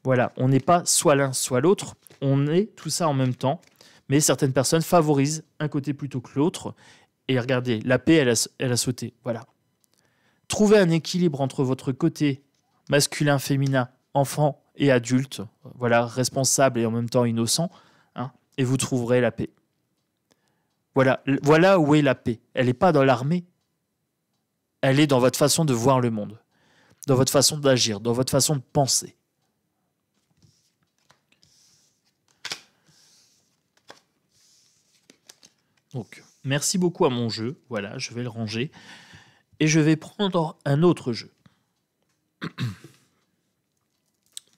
Speaker 1: Voilà, on n'est pas soit l'un, soit l'autre, on est tout ça en même temps, mais certaines personnes favorisent un côté plutôt que l'autre. Et regardez, la paix, elle a sauté, voilà. Trouvez un équilibre entre votre côté masculin, féminin, enfant et adulte, voilà, responsable et en même temps innocent, et vous trouverez la paix. Voilà où est la paix. Elle n'est pas dans l'armée, elle est dans votre façon de voir le monde, dans votre façon d'agir, dans votre façon de penser. Donc, merci beaucoup à mon jeu. Voilà, je vais le ranger. Et je vais prendre un autre jeu.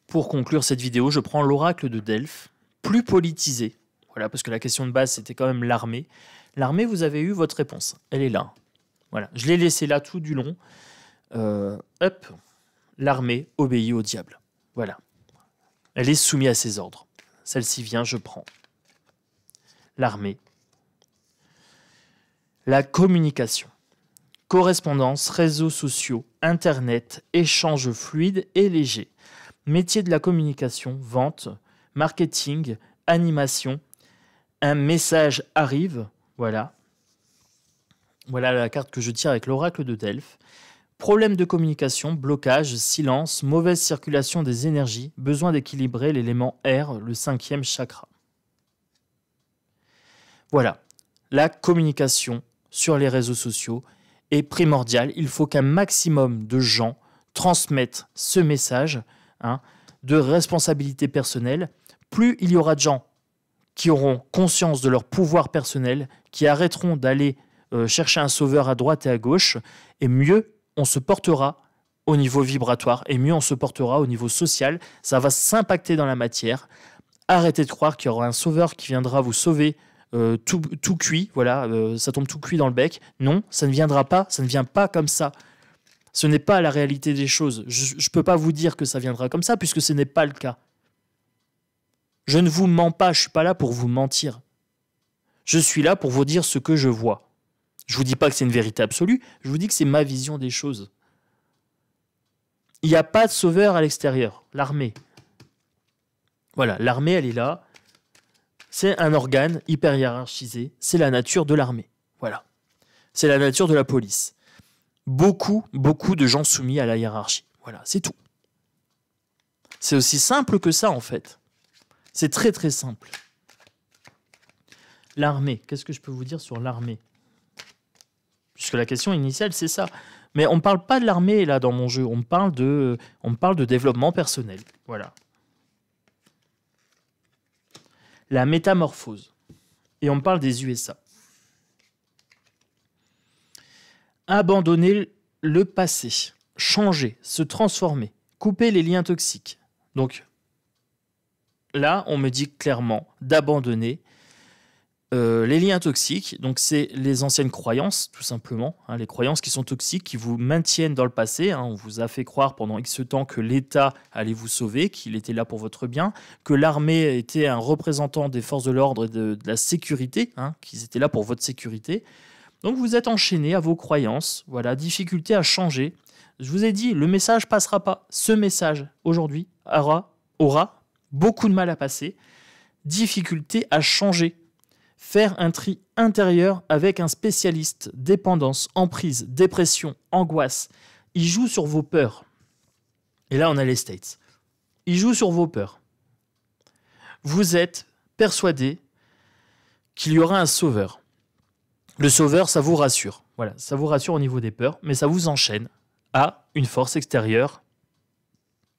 Speaker 1: Pour conclure cette vidéo, je prends l'oracle de Delphes, plus politisé. Voilà, parce que la question de base, c'était quand même l'armée. L'armée, vous avez eu votre réponse. Elle est là. Voilà, je l'ai laissée là tout du long. Hop, l'armée obéit au diable. Voilà. Elle est soumise à ses ordres. Celle-ci vient, je prends. L'armée. La communication. Correspondance, réseaux sociaux, Internet, échanges fluides et légers. Métier de la communication, vente, marketing, animation. Un message arrive, voilà. Voilà la carte que je tire avec l'oracle de Delphes. Problème de communication, blocage, silence, mauvaise circulation des énergies, besoin d'équilibrer l'élément air, le 5e chakra. Voilà, la communication sur les réseaux sociaux est primordiale. Il faut qu'un maximum de gens transmettent ce message de responsabilité personnelle. Plus il y aura de gens qui auront conscience de leur pouvoir personnel, qui arrêteront d'aller chercher un sauveur à droite et à gauche, et mieux on se portera au niveau vibratoire, et mieux on se portera au niveau social. Ça va s'impacter dans la matière. Arrêtez de croire qu'il y aura un sauveur qui viendra vous sauver tout cuit, voilà, ça tombe tout cuit dans le bec. Non, ça ne viendra pas, ça ne vient pas comme ça. Ce n'est pas la réalité des choses. Je ne peux pas vous dire que ça viendra comme ça, puisque ce n'est pas le cas. Je ne vous mens pas, je ne suis pas là pour vous mentir. Je suis là pour vous dire ce que je vois. Je ne vous dis pas que c'est une vérité absolue, je vous dis que c'est ma vision des choses. Il n'y a pas de sauveur à l'extérieur, l'armée. Voilà, l'armée, elle est là. C'est un organe hyper hiérarchisé. C'est la nature de l'armée. Voilà. C'est la nature de la police. Beaucoup de gens soumis à la hiérarchie. Voilà, c'est tout. C'est aussi simple que ça, en fait. C'est très, très simple. L'armée. Qu'est-ce que je peux vous dire sur l'armée? Puisque la question initiale, c'est ça. Mais on ne parle pas de l'armée, là, dans mon jeu. On parle de développement personnel. Voilà. La métamorphose. Et on parle des USA. Abandonner le passé. Changer, se transformer. Couper les liens toxiques. Donc, là, on me dit clairement d'abandonner les liens toxiques. Donc, c'est les anciennes croyances, tout simplement. Hein, les croyances qui sont toxiques, qui vous maintiennent dans le passé. Hein. On vous a fait croire pendant X temps que l'État allait vous sauver, qu'il était là pour votre bien, que l'armée était un représentant des forces de l'ordre et de la sécurité, hein, qu'ils étaient là pour votre sécurité. Donc, vous êtes enchaîné à vos croyances. Voilà, difficulté à changer. Je vous ai dit, le message passera pas. Ce message, aujourd'hui, aura beaucoup de mal à passer. Difficulté à changer. Faire un tri intérieur avec un spécialiste. Dépendance, emprise, dépression, angoisse. Il joue sur vos peurs. Et là, on a les States. Il joue sur vos peurs. Vous êtes persuadé qu'il y aura un sauveur. Le sauveur, ça vous rassure. Voilà, ça vous rassure au niveau des peurs, mais ça vous enchaîne à une force extérieure.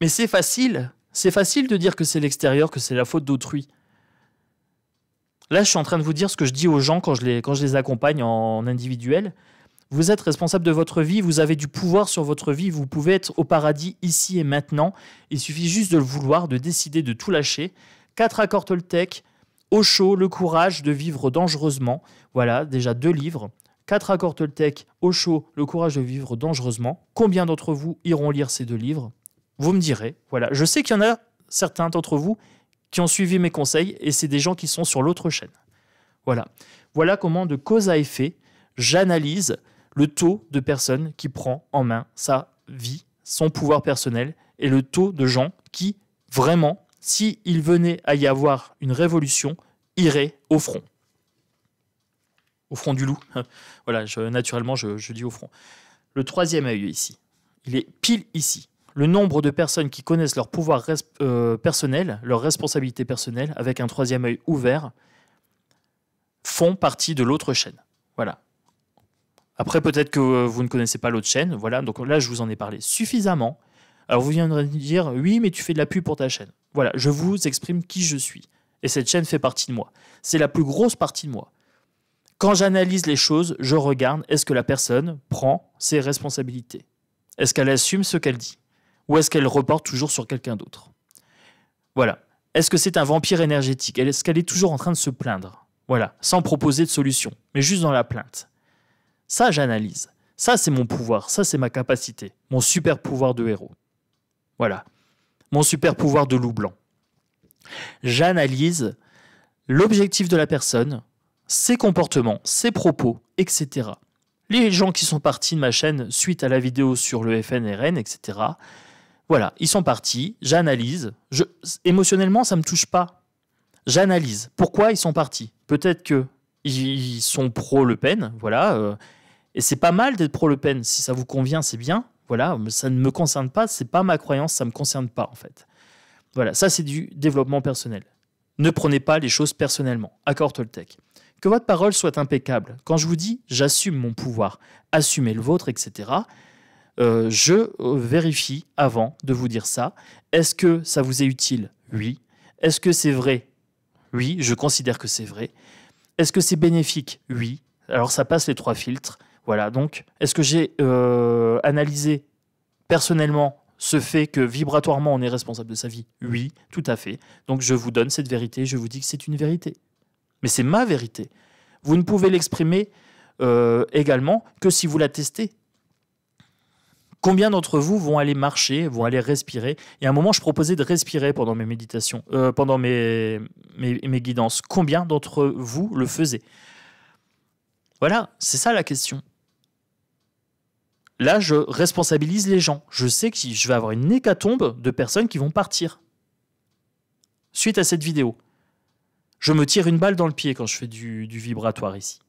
Speaker 1: Mais c'est facile. C'est facile de dire que c'est l'extérieur, que c'est la faute d'autrui. Là, je suis en train de vous dire ce que je dis aux gens quand je les accompagne en individuel. Vous êtes responsable de votre vie, vous avez du pouvoir sur votre vie, vous pouvez être au paradis ici et maintenant. Il suffit juste de le vouloir, de décider de tout lâcher. 4 accords Toltec, Osho, le courage de vivre dangereusement. Voilà, déjà 2 livres. 4 accords Toltec, Osho, le courage de vivre dangereusement. Combien d'entre vous iront lire ces 2 livres? Vous me direz. Voilà, je sais qu'il y en a certains d'entre vous qui ont suivi mes conseils et c'est des gens qui sont sur l'autre chaîne. Voilà. Voilà comment, de cause à effet, j'analyse le taux de personnes qui prend en main sa vie, son pouvoir personnel et le taux de gens qui, vraiment, s'il venait à y avoir une révolution, iraient au front. Au front du loup. Voilà, naturellement, je dis au front. Le 3e œil ici, il est pile ici. Le nombre de personnes qui connaissent leur pouvoir personnel, leur responsabilité personnelle, avec un 3e œil ouvert, font partie de l'autre chaîne. Voilà. Après, peut-être que vous ne connaissez pas l'autre chaîne. Voilà, donc là, je vous en ai parlé suffisamment. Alors, vous viendrez me dire, oui, mais tu fais de la pub pour ta chaîne. Voilà, je vous exprime qui je suis. Et cette chaîne fait partie de moi. C'est la plus grosse partie de moi. Quand j'analyse les choses, je regarde, est-ce que la personne prend ses responsabilités? Est-ce qu'elle assume ce qu'elle dit? Ou est-ce qu'elle reporte toujours sur quelqu'un d'autre? Voilà. Est-ce que c'est un vampire énergétique? Est-ce qu'elle est toujours en train de se plaindre? Voilà, sans proposer de solution, mais juste dans la plainte. Ça, j'analyse. Ça, c'est mon pouvoir. Ça, c'est ma capacité. Mon super pouvoir de héros. Voilà. Mon super pouvoir de loup blanc. J'analyse l'objectif de la personne, ses comportements, ses propos, etc. Les gens qui sont partis de ma chaîne suite à la vidéo sur le FNRN, etc., voilà, ils sont partis, j'analyse. Émotionnellement, ça ne me touche pas. J'analyse. Pourquoi ils sont partis? Peut-être qu'ils sont pro-Le Pen, voilà. Et c'est pas mal d'être pro-Le Pen. Si ça vous convient, c'est bien. Voilà, mais ça ne me concerne pas, c'est pas ma croyance, ça ne me concerne pas, en fait. Voilà, ça, c'est du développement personnel. Ne prenez pas les choses personnellement. Accord Toltec. Que votre parole soit impeccable. Quand je vous dis « j'assume mon pouvoir », assumez le vôtre, etc., je vérifie avant de vous dire ça. Est-ce que ça vous est utile? Oui. Est-ce que c'est vrai? Oui, je considère que c'est vrai. Est-ce que c'est bénéfique? Oui. Alors ça passe les 3 filtres. Voilà, donc est-ce que j'ai analysé personnellement ce fait que vibratoirement on est responsable de sa vie? Oui, tout à fait. Donc je vous donne cette vérité, je vous dis que c'est une vérité. Mais c'est ma vérité. Vous ne pouvez l'exprimer également que si vous la testez. Combien d'entre vous vont aller marcher, vont aller respirer? Et à un moment, je proposais de respirer pendant mes méditations, pendant mes guidances. Combien d'entre vous le faisaient? Voilà, c'est ça la question. Là, je responsabilise les gens. Je sais que je vais avoir une hécatombe de personnes qui vont partir suite à cette vidéo. Je me tire une balle dans le pied quand je fais du vibratoire ici.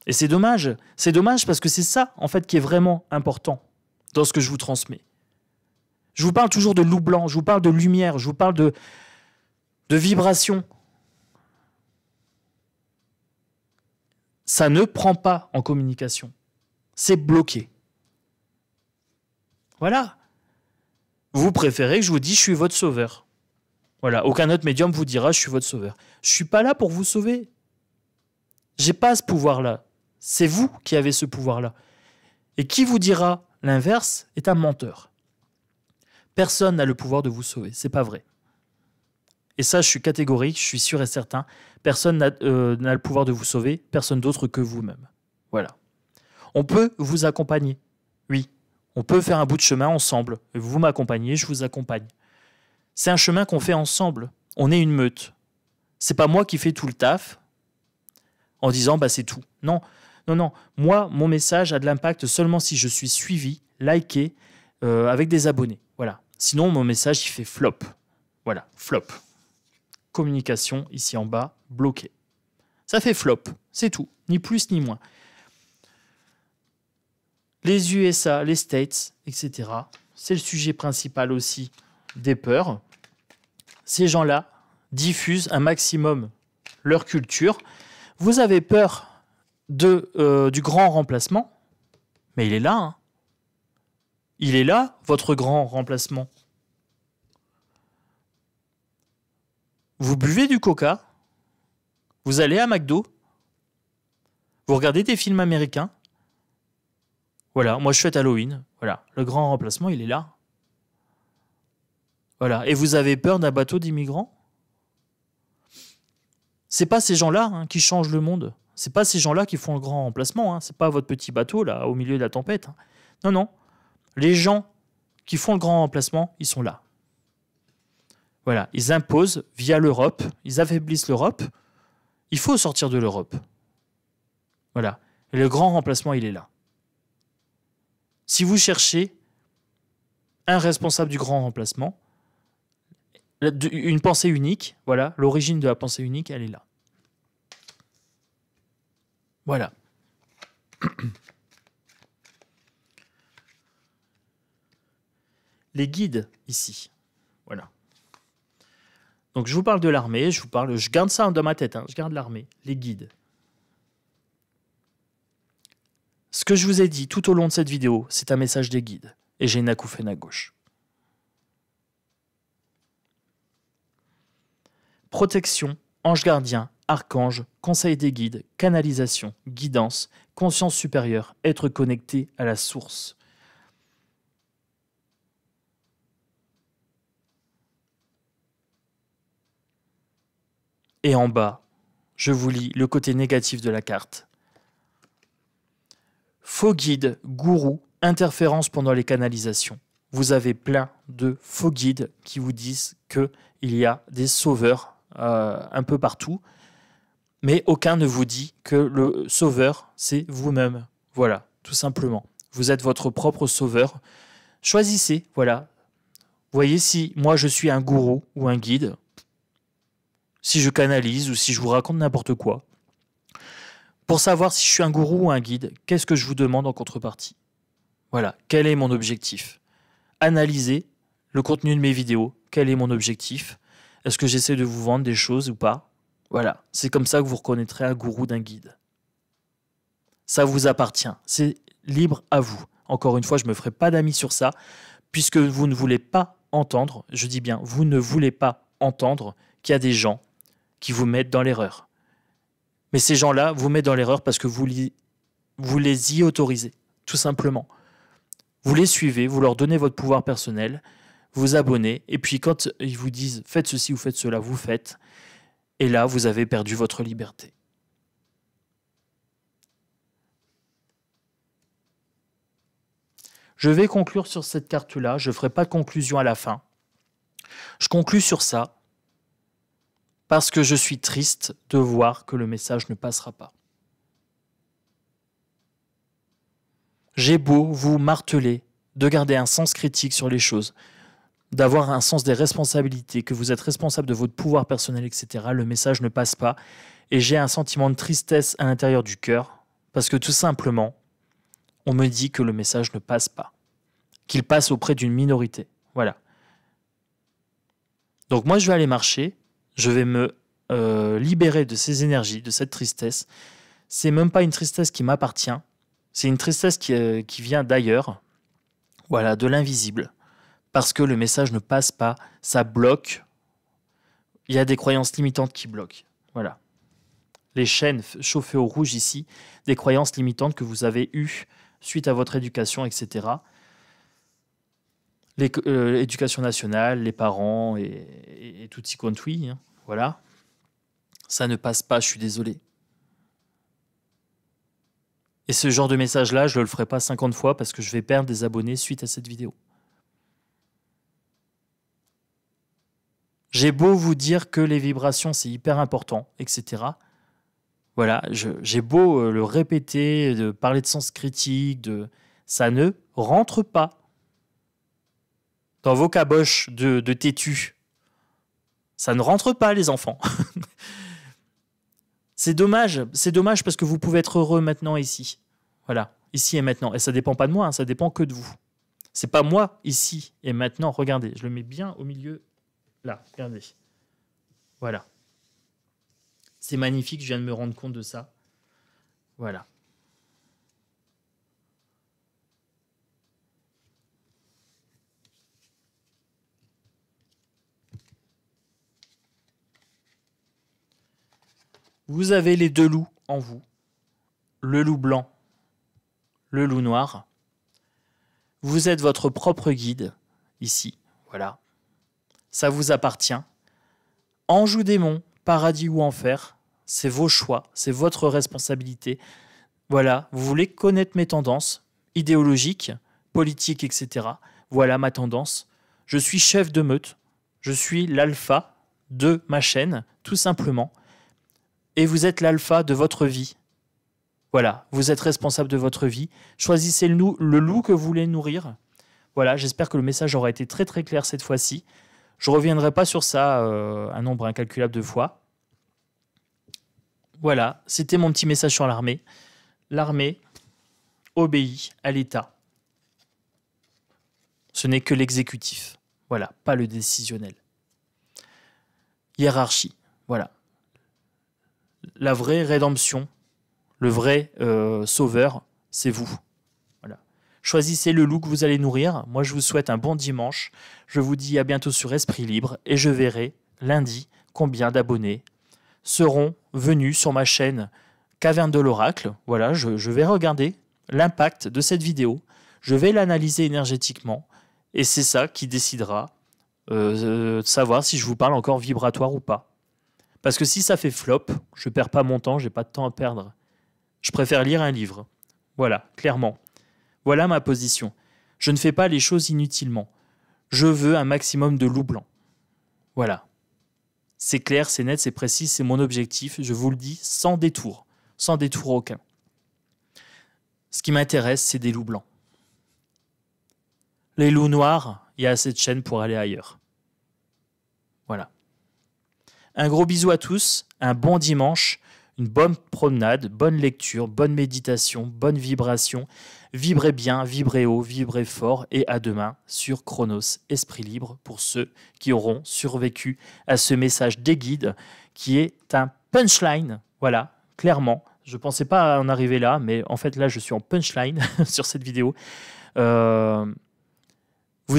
Speaker 1: Et c'est dommage. C'est dommage parce que c'est ça, en fait, qui est vraiment important dans ce que je vous transmets. Je vous parle toujours de loup blanc, je vous parle de lumière, je vous parle de vibration. Ça ne prend pas en communication. C'est bloqué. Voilà. Vous préférez que je vous dise je suis votre sauveur. Voilà. Aucun autre médium vous dira je suis votre sauveur. Je ne suis pas là pour vous sauver. J'ai pas ce pouvoir-là. C'est vous qui avez ce pouvoir-là. Et qui vous dira l'inverse est un menteur. Personne n'a le pouvoir de vous sauver. C'est pas vrai. Et ça, je suis catégorique, je suis sûr et certain. Personne n'a le pouvoir de vous sauver, personne d'autre que vous-même. Voilà. On peut vous accompagner. Oui. On peut faire un bout de chemin ensemble. Vous m'accompagnez, je vous accompagne. C'est un chemin qu'on fait ensemble. On est une meute. C'est pas moi qui fais tout le taf en disant bah c'est tout. Non, non, non. Moi, mon message a de l'impact seulement si je suis suivi, liké, avec des abonnés. Voilà. Sinon, mon message, il fait flop. Voilà, flop. Communication, ici en bas, bloqué. Ça fait flop, c'est tout. Ni plus ni moins. Les USA, les States, etc. C'est le sujet principal aussi des peurs. Ces gens-là diffusent un maximum leur culture. Vous avez peur du grand remplacement, mais il est là. Hein. Il est là, votre grand remplacement. Vous buvez du coca, vous allez à McDo, vous regardez des films américains. Voilà, moi je fête Halloween. Voilà, le grand remplacement, il est là. Voilà, et vous avez peur d'un bateau d'immigrants? C'est pas ces gens-là hein, qui changent le monde. C'est pas ces gens-là qui font le grand remplacement. Hein. C'est pas votre petit bateau là, au milieu de la tempête. Hein. Non, non. Les gens qui font le grand remplacement, ils sont là. Voilà, ils imposent via l'Europe, ils affaiblissent l'Europe. Il faut sortir de l'Europe. Voilà, et le grand remplacement, il est là. Si vous cherchez un responsable du grand remplacement, une pensée unique, voilà, l'origine de la pensée unique, elle est là. Voilà. Les guides, ici. Voilà. Donc je vous parle de l'armée, je garde ça dans ma tête, hein, je garde l'armée, les guides. Ce que je vous ai dit tout au long de cette vidéo, c'est un message des guides. Et j'ai une acouphène à gauche. Protection, ange gardien, archange, conseil des guides, canalisation, guidance, conscience supérieure, être connecté à la source. Et en bas, je vous lis le côté négatif de la carte. Faux guide, gourou, interférence pendant les canalisations. Vous avez plein de faux guides qui vous disent qu'il y a des sauveurs un peu partout, mais aucun ne vous dit que le sauveur, c'est vous-même. Voilà, tout simplement. Vous êtes votre propre sauveur. Choisissez, voilà. Voyez si moi je suis un gourou ou un guide, si je canalise ou si je vous raconte n'importe quoi. Pour savoir si je suis un gourou ou un guide, qu'est-ce que je vous demande en contrepartie? Voilà, quel est mon objectif? Analysez le contenu de mes vidéos. Quel est mon objectif? Est-ce que j'essaie de vous vendre des choses ou pas? Voilà, c'est comme ça que vous reconnaîtrez un gourou d'un guide. Ça vous appartient, c'est libre à vous. Encore une fois, je ne me ferai pas d'amis sur ça, puisque vous ne voulez pas entendre, je dis bien, vous ne voulez pas entendre qu'il y a des gens qui vous mettent dans l'erreur. Mais ces gens-là vous mettent dans l'erreur parce que vous les y autorisez, tout simplement. Vous les suivez, vous leur donnez votre pouvoir personnel, vous abonnez, et puis quand ils vous disent « faites ceci ou faites cela », vous faites. Et là, vous avez perdu votre liberté. Je vais conclure sur cette carte-là. Je ne ferai pas de conclusion à la fin. Je conclus sur ça parce que je suis triste de voir que le message ne passera pas. J'ai beau vous marteler de garder un sens critique sur les choses, d'avoir un sens des responsabilités, que vous êtes responsable de votre pouvoir personnel, etc. Le message ne passe pas. Et j'ai un sentiment de tristesse à l'intérieur du cœur parce que tout simplement, on me dit que le message ne passe pas, qu'il passe auprès d'une minorité. Voilà. Donc moi, je vais aller marcher, je vais me libérer de ces énergies, de cette tristesse. C'est même pas une tristesse qui m'appartient, c'est une tristesse qui vient d'ailleurs, voilà, de l'invisible, parce que le message ne passe pas, ça bloque. Il y a des croyances limitantes qui bloquent. Voilà. Les chaînes chauffées au rouge ici, des croyances limitantes que vous avez eues suite à votre éducation, etc. L'éducation nationale, les parents et tout y quanti, hein, voilà. Ça ne passe pas, je suis désolé. Et ce genre de message-là, je ne le ferai pas 50 fois parce que je vais perdre des abonnés suite à cette vidéo. J'ai beau vous dire que les vibrations, c'est hyper important, etc. Voilà, j'ai beau le répéter, de parler de sens critique, ça ne rentre pas dans vos caboches de têtus. Ça ne rentre pas, les enfants. C'est dommage parce que vous pouvez être heureux maintenant ici. Voilà, ici et maintenant. Et ça ne dépend pas de moi, hein, ça dépend que de vous. C'est pas moi, ici et maintenant. Regardez, je le mets bien au milieu. Là, regardez. Voilà. C'est magnifique, je viens de me rendre compte de ça. Voilà. Vous avez les deux loups en vous. Le loup blanc, le loup noir. Vous êtes votre propre guide, ici. Voilà. Ça vous appartient. Ange ou démon, paradis ou enfer, c'est vos choix, c'est votre responsabilité. Voilà, vous voulez connaître mes tendances idéologiques, politiques, etc. Voilà ma tendance. Je suis chef de meute. Je suis l'alpha de ma chaîne, tout simplement. Et vous êtes l'alpha de votre vie. Voilà, vous êtes responsable de votre vie. Choisissez le loup que vous voulez nourrir. Voilà, j'espère que le message aura été très très clair cette fois-ci. Je ne reviendrai pas sur ça un nombre incalculable de fois. Voilà, c'était mon petit message sur l'armée. L'armée obéit à l'État. Ce n'est que l'exécutif. Voilà, pas le décisionnel. Hiérarchie, voilà. La vraie rédemption, le vrai sauveur, c'est vous. Voilà. Choisissez le loup que vous allez nourrir. Moi, je vous souhaite un bon dimanche. Je vous dis à bientôt sur Esprit Libre et je verrai lundi combien d'abonnés seront venus sur ma chaîne Caverne de l'Oracle. Voilà, je vais regarder l'impact de cette vidéo. Je vais l'analyser énergétiquement et c'est ça qui décidera de savoir si je vous parle encore vibratoire ou pas. Parce que si ça fait flop, je ne perds pas mon temps, je n'ai pas de temps à perdre. Je préfère lire un livre. Voilà, clairement. Voilà ma position. Je ne fais pas les choses inutilement. Je veux un maximum de loups blancs. Voilà. C'est clair, c'est net, c'est précis, c'est mon objectif. Je vous le dis sans détour aucun. Ce qui m'intéresse, c'est des loups blancs. Les loups noirs, il y a assez de chaînes pour aller ailleurs. Voilà. Un gros bisou à tous, un bon dimanche, une bonne promenade, bonne lecture, bonne méditation, bonne vibration. Vibrez bien, vibrez haut, vibrez fort et à demain sur Chronos Esprit Libre pour ceux qui auront survécu à ce message des guides qui est un punchline. Voilà, clairement. Je ne pensais pas en arriver là, mais en fait là je suis en punchline sur cette vidéo. Vous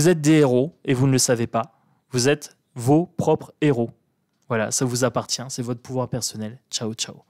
Speaker 1: êtes des héros et vous ne le savez pas. Vous êtes vos propres héros. Voilà, ça vous appartient, c'est votre pouvoir personnel. Ciao, ciao.